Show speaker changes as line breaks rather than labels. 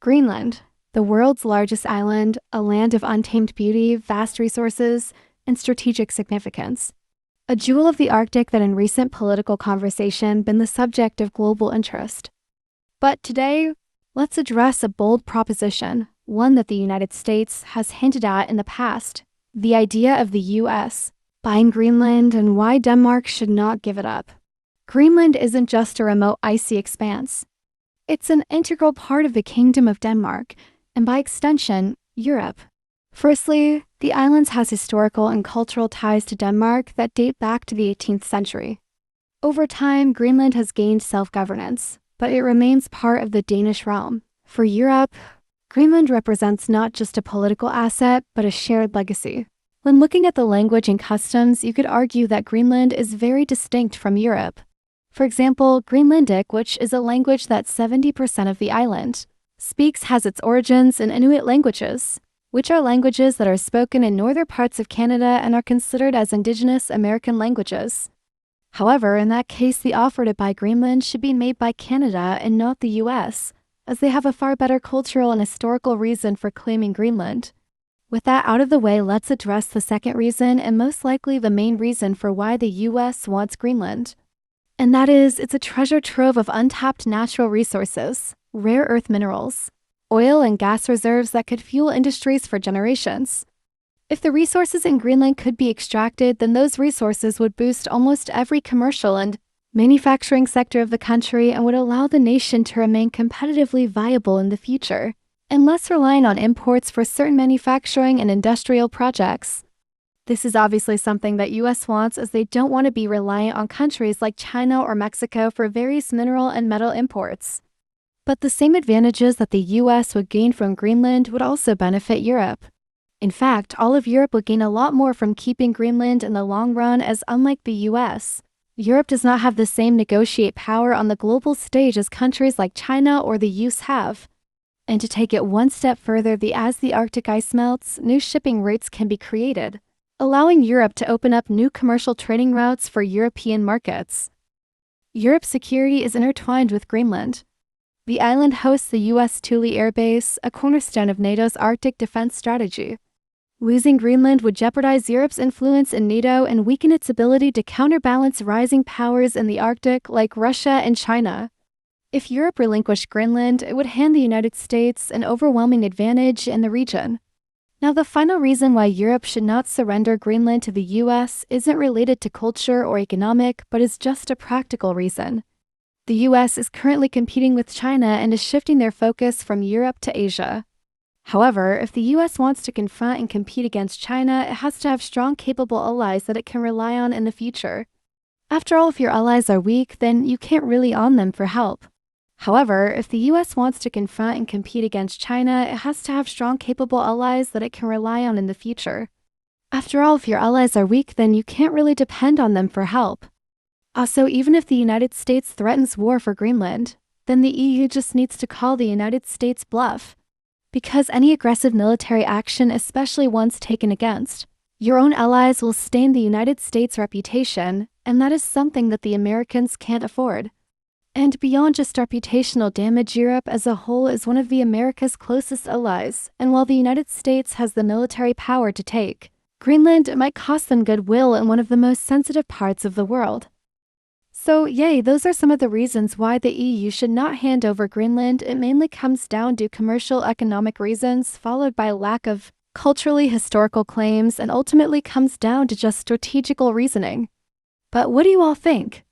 Greenland, the world's largest island, a land of untamed beauty, vast resources, and strategic significance. A jewel of the Arctic that in recent political conversation been the subject of global interest. But today, let's address a bold proposition, one that the United States has hinted at in the past, the idea of the U.S. buying Greenland and why Denmark should not give it up. Greenland isn't just a remote icy expanse. It's an integral part of the Kingdom of Denmark, and by extension, Europe. Firstly, the island has historical and cultural ties to Denmark that date back to the 18th century. Over time, Greenland has gained self-governance, but it remains part of the Danish realm. For Europe, Greenland represents not just a political asset, but a shared legacy. When looking at the language and customs, you could argue that Greenland is very distinct from Europe. For example, Greenlandic, which is a language that 70% of the island speaks, has its origins in Inuit languages, which are languages that are spoken in northern parts of Canada and are considered as Indigenous American languages. However, in that case, the offer to buy Greenland should be made by Canada and not the US, as they have a far better cultural and historical reason for claiming Greenland. With that out of the way, let's address the second reason and most likely the main reason for why the US wants Greenland. And that is, it's a treasure trove of untapped natural resources, rare earth minerals, oil and gas reserves that could fuel industries for generations. If the resources in Greenland could be extracted, then those resources would boost almost every commercial and manufacturing sector of the country and would allow the nation to remain competitively viable in the future, and less reliant on imports for certain manufacturing and industrial projects. This is obviously something that US wants, as they don't want to be reliant on countries like China or Mexico for various mineral and metal imports. But the same advantages that the US would gain from Greenland would also benefit Europe. In fact, all of Europe would gain a lot more from keeping Greenland in the long run, as unlike the US, Europe does not have the same negotiate power on the global stage as countries like China or the US have. And to take it one step further, as the Arctic ice melts, new shipping routes can be created, allowing Europe to open up new commercial trading routes for European markets. Europe's security is intertwined with Greenland. The island hosts the U.S. Thule Air Base, a cornerstone of NATO's Arctic defense strategy. Losing Greenland would jeopardize Europe's influence in NATO and weaken its ability to counterbalance rising powers in the Arctic like Russia and China. If Europe relinquished Greenland, it would hand the United States an overwhelming advantage in the region. Now, the final reason why Europe should not surrender Greenland to the US isn't related to culture or economic, but is just a practical reason. The US is currently competing with China and is shifting their focus from Europe to Asia. However, if the US wants to confront and compete against China, it has to have strong, capable allies that it can rely on in the future. After all, if your allies are weak, then you can't really on them for help. However, if the US wants to confront and compete against China, it has to have strong, capable allies that it can rely on in the future. After all, if your allies are weak, then you can't really depend on them for help. Also, even if the United States threatens war for Greenland, then the EU just needs to call the United States bluff. Because any aggressive military action, especially ones taken against your own allies, will stain the United States' reputation, and that is something that the Americans can't afford. And beyond just reputational damage, Europe as a whole is one of the America's closest allies, and while the United States has the military power to take Greenland, might cost them goodwill in one of the most sensitive parts of the world. So yay, those are some of the reasons why the EU should not hand over Greenland. It mainly comes down to commercial economic reasons, followed by lack of culturally historical claims, and ultimately comes down to just strategical reasoning. But what do you all think?